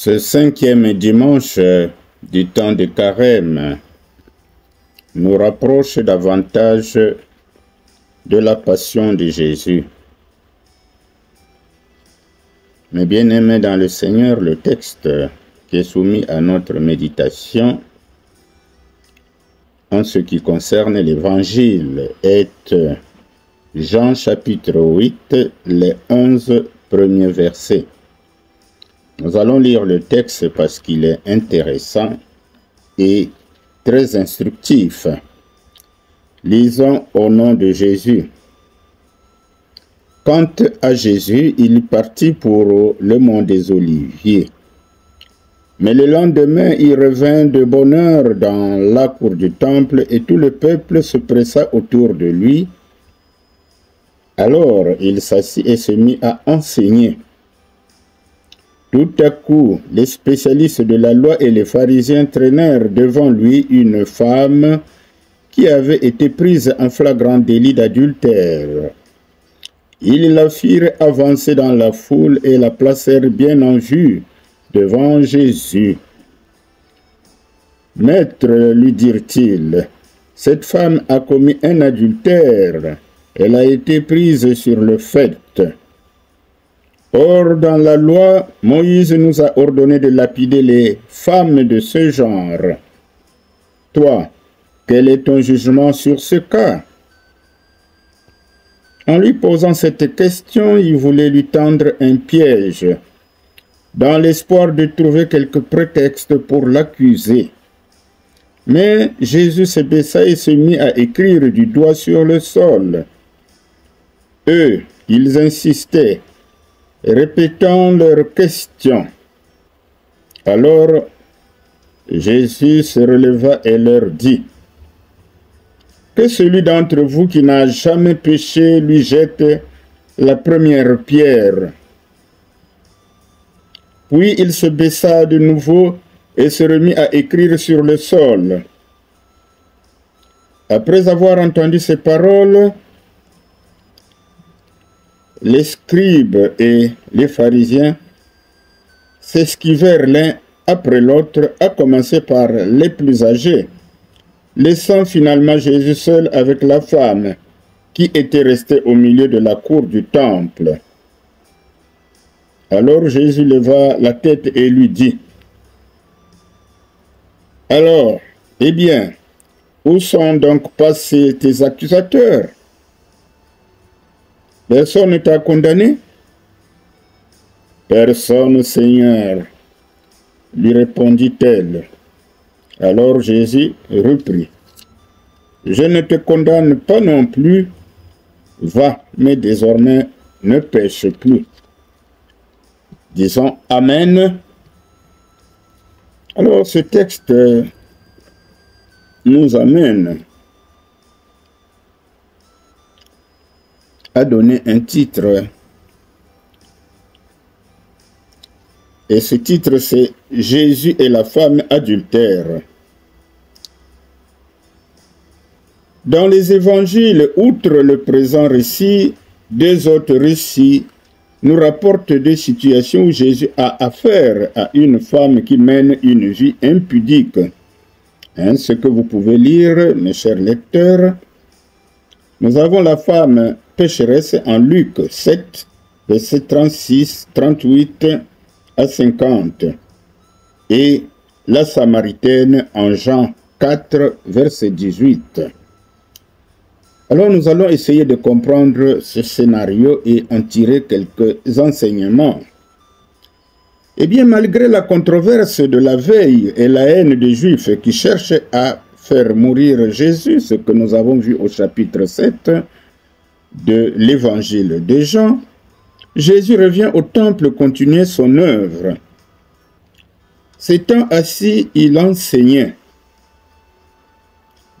Ce cinquième dimanche du temps de Carême nous rapproche davantage de la passion de Jésus. Mes bien-aimés dans le Seigneur, le texte qui est soumis à notre méditation en ce qui concerne l'Évangile est Jean chapitre 8, les 11 premiers versets. Nous allons lire le texte parce qu'il est intéressant et très instructif. Lisons au nom de Jésus. Quant à Jésus, il partit pour le mont des Oliviers. Mais le lendemain, il revint de bonne heure dans la cour du temple et tout le peuple se pressa autour de lui. Alors il s'assit et se mit à enseigner. Tout à coup, les spécialistes de la loi et les pharisiens traînèrent devant lui une femme qui avait été prise en flagrant délit d'adultère. Ils la firent avancer dans la foule et la placèrent bien en vue devant Jésus. « Maître, lui dirent-ils, cette femme a commis un adultère. Elle a été prise sur le fait. Or, dans la loi, Moïse nous a ordonné de lapider les femmes de ce genre. Toi, quel est ton jugement sur ce cas ?» En lui posant cette question, il voulait lui tendre un piège, dans l'espoir de trouver quelque prétexte pour l'accuser. Mais Jésus se baissa et se mit à écrire du doigt sur le sol. Eux, ils insistaient, répétant leurs questions. Alors, Jésus se releva et leur dit, « Que celui d'entre vous qui n'a jamais péché lui jette la première pierre. » Puis il se baissa de nouveau et se remit à écrire sur le sol. Après avoir entendu ces paroles, les scribes et les pharisiens s'esquivèrent l'un après l'autre, à commencer par les plus âgés, laissant finalement Jésus seul avec la femme qui était restée au milieu de la cour du temple. Alors Jésus leva la tête et lui dit, « Alors, eh bien, où sont donc passés tes accusateurs? Personne ne t'a condamné? » Personne, Seigneur, lui répondit-elle. Alors Jésus reprit, « Je ne te condamne pas non plus, va, mais désormais ne pêche plus. » Disons Amen. Alors ce texte nous amène à donner un titre. Et ce titre c'est « Jésus et la femme adultère ». Dans les évangiles, outre le présent récit, deux autres récits nous rapportent des situations où Jésus a affaire à une femme qui mène une vie impudique. Ce que vous pouvez lire, mes chers lecteurs. Nous avons la femme pécheresse en Luc 7, versets 36, 38 à 50, et la Samaritaine en Jean 4, verset 18. Alors nous allons essayer de comprendre ce scénario et en tirer quelques enseignements. Eh bien, malgré la controverse de la veille et la haine des Juifs qui cherchent à faire mourir Jésus, ce que nous avons vu au chapitre 7 de l'évangile de Jean, Jésus revient au temple continuer son œuvre. S'étant assis, il enseignait.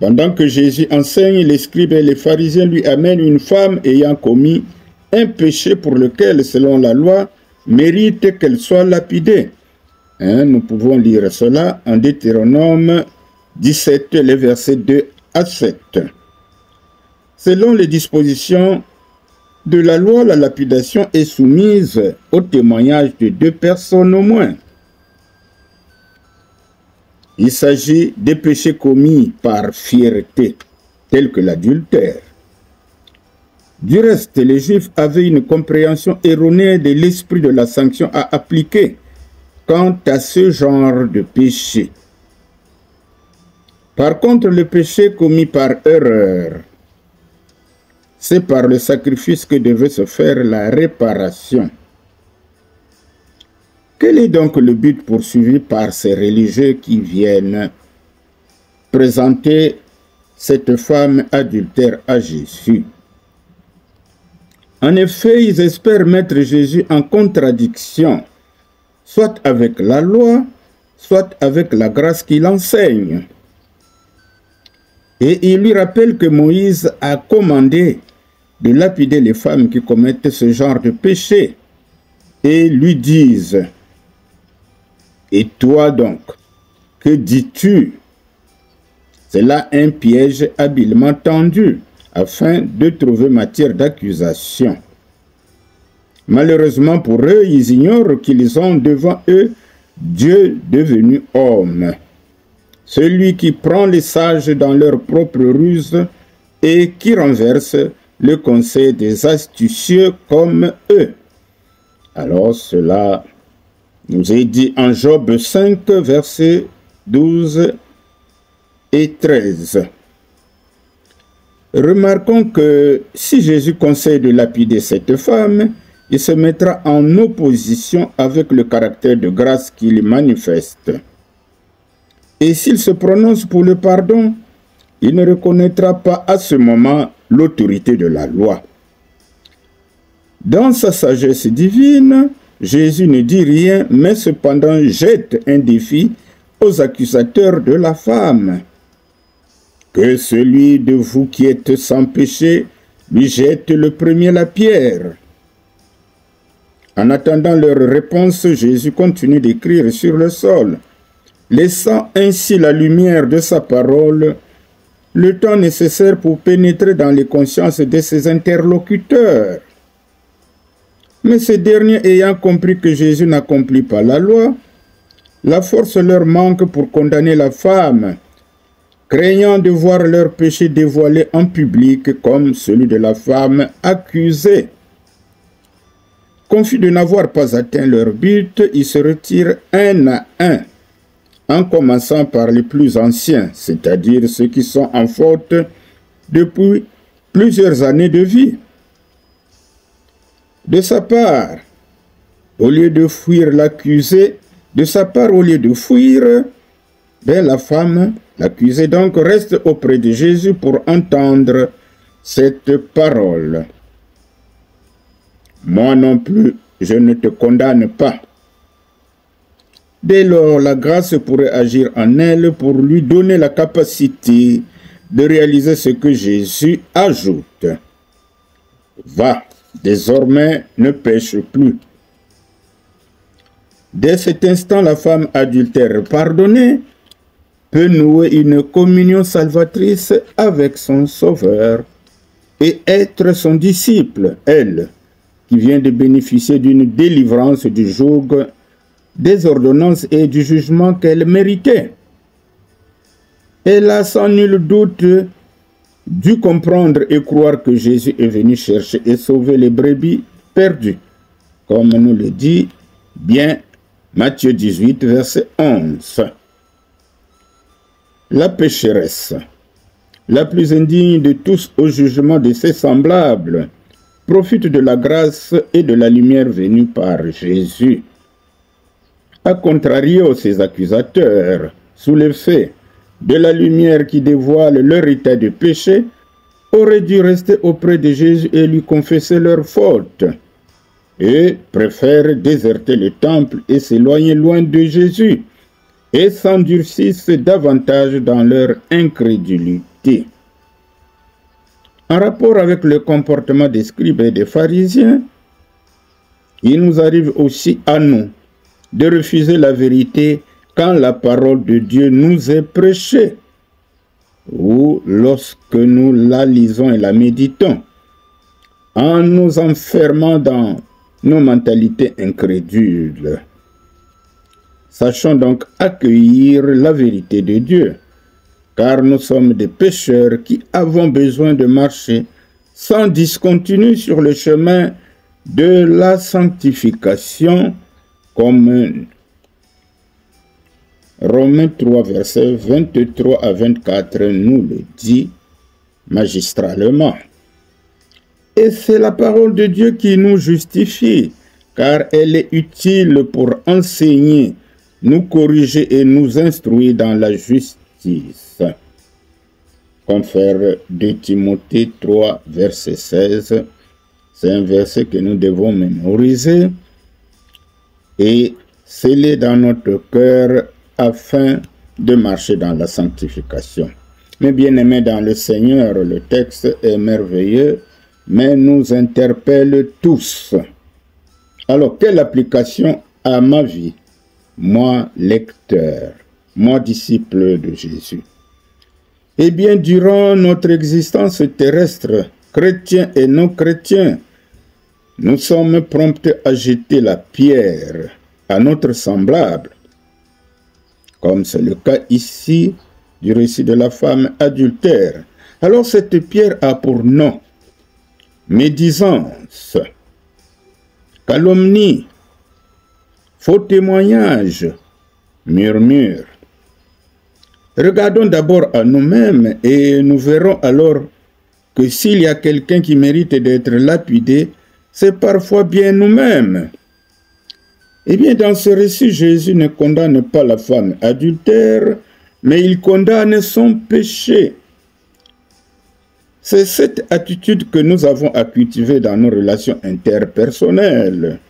Pendant que Jésus enseigne, les scribes et les pharisiens lui amènent une femme ayant commis un péché pour lequel, selon la loi, mérite qu'elle soit lapidée. Nous pouvons lire cela en Deutéronome 17, les versets 2 à 7. Selon les dispositions de la loi, la lapidation est soumise au témoignage de deux personnes au moins. Il s'agit des péchés commis par fierté, tels que l'adultère. Du reste, les Juifs avaient une compréhension erronée de l'esprit de la sanction à appliquer quant à ce genre de péché. Par contre, le péché commis par erreur, c'est par le sacrifice que devait se faire la réparation. Quel est donc le but poursuivi par ces religieux qui viennent présenter cette femme adultère à Jésus? En effet, ils espèrent mettre Jésus en contradiction, soit avec la loi, soit avec la grâce qu'il enseigne. Et ils lui rappellent que Moïse a commandé de lapider les femmes qui commettent ce genre de péché, et lui disent: et toi donc, que dis-tu? C'est là un piège habilement tendu, afin de trouver matière d'accusation. Malheureusement pour eux, ils ignorent qu'ils ont devant eux Dieu devenu homme, celui qui prend les sages dans leur propre ruse et qui renverse le conseil des astucieux comme eux. Alors cela nous est dit en Job 5, versets 12 et 13. Remarquons que si Jésus conseille de lapider cette femme, il se mettra en opposition avec le caractère de grâce qu'il manifeste. Et s'il se prononce pour le pardon, il ne reconnaîtra pas à ce moment l'autorité de la loi. Dans sa sagesse divine, Jésus ne dit rien, mais cependant jette un défi aux accusateurs de la femme. Que celui de vous qui êtes sans péché lui jette le premier la pierre. En attendant leur réponse, Jésus continue d'écrire sur le sol, laissant ainsi la lumière de sa parole le temps nécessaire pour pénétrer dans les consciences de ses interlocuteurs. Mais ces derniers, ayant compris que Jésus n'accomplit pas la loi, la force leur manque pour condamner la femme, craignant de voir leur péché dévoilé en public comme celui de la femme accusée. Confus de n'avoir pas atteint leur but, ils se retirent un à un, en commençant par les plus anciens, c'est-à-dire ceux qui sont en faute depuis plusieurs années de vie. De sa part, au lieu de fuir l'accusé, la femme, l'accusée donc, reste auprès de Jésus pour entendre cette parole. Moi non plus, je ne te condamne pas. Dès lors, la grâce pourrait agir en elle pour lui donner la capacité de réaliser ce que Jésus ajoute. Va, désormais ne pêche plus. Dès cet instant, la femme adultère pardonnée peut nouer une communion salvatrice avec son Sauveur et être son disciple, elle, qui vient de bénéficier d'une délivrance du joug, des ordonnances et du jugement qu'elle méritait. Elle a sans nul doute dû comprendre et croire que Jésus est venu chercher et sauver les brebis perdues, comme nous le dit bien Matthieu 18, verset 11. La pécheresse, la plus indigne de tous au jugement de ses semblables, profite de la grâce et de la lumière venue par Jésus. A contrario, ses accusateurs, sous l'effet de la lumière qui dévoile leur état de péché, auraient dû rester auprès de Jésus et lui confesser leurs fautes, et préfèrent déserter le temple et s'éloigner loin de Jésus, et s'endurcissent davantage dans leur incrédulité. En rapport avec le comportement des scribes et des pharisiens, il nous arrive aussi à nous de refuser la vérité quand la parole de Dieu nous est prêchée, ou lorsque nous la lisons et la méditons, en nous enfermant dans nos mentalités incrédules. Sachons donc accueillir la vérité de Dieu, car nous sommes des pécheurs qui avons besoin de marcher sans discontinuer sur le chemin de la sanctification, comme Romains 3, versets 23 à 24 nous le dit magistralement. Et c'est la parole de Dieu qui nous justifie, car elle est utile pour enseigner, nous corriger et nous instruire dans la justice. Confère 2 Timothée 3, verset 16. C'est un verset que nous devons mémoriser et sceller dans notre cœur afin de marcher dans la sanctification. Mes bien-aimés dans le Seigneur, le texte est merveilleux, mais nous interpelle tous. Alors, quelle application à ma vie? Moi, lecteur, moi, disciple de Jésus. Eh bien, durant notre existence terrestre, chrétiens et non chrétiens, nous sommes prompts à jeter la pierre à notre semblable, comme c'est le cas ici du récit de la femme adultère. Alors cette pierre a pour nom médisance, calomnie, faux témoignage, murmure. Regardons d'abord à nous-mêmes et nous verrons alors que s'il y a quelqu'un qui mérite d'être lapidé, c'est parfois bien nous-mêmes. Eh bien, dans ce récit, Jésus ne condamne pas la femme adultère, mais il condamne son péché. C'est cette attitude que nous avons à cultiver dans nos relations interpersonnelles,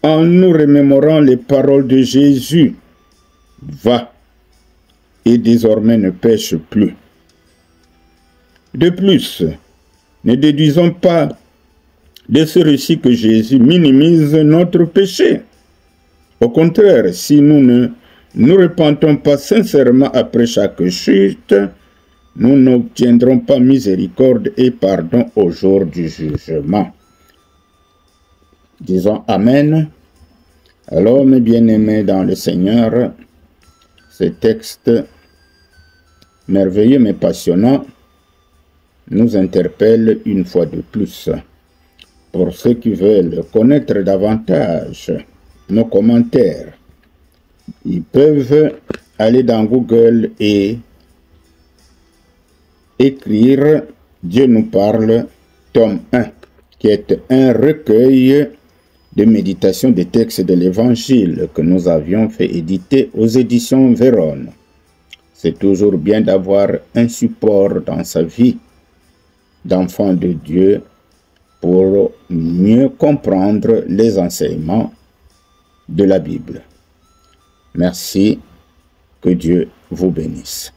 en nous remémorant les paroles de Jésus. Va, et désormais ne pêche plus. De plus, ne déduisons pas de ce récit que Jésus minimise notre péché. Au contraire, si nous ne nous repentons pas sincèrement après chaque chute, nous n'obtiendrons pas miséricorde et pardon au jour du jugement. Disons Amen. Alors, mes bien-aimés dans le Seigneur, ce texte merveilleux mais passionnant nous interpelle une fois de plus. Pour ceux qui veulent connaître davantage nos commentaires, ils peuvent aller dans Google et écrire « Dieu nous parle » tome 1, qui est un recueil de méditation des textes de l'Évangile que nous avions fait éditer aux éditions Vérone. C'est toujours bien d'avoir un support dans sa vie d'enfant de Dieu pour mieux comprendre les enseignements de la Bible. Merci, que Dieu vous bénisse.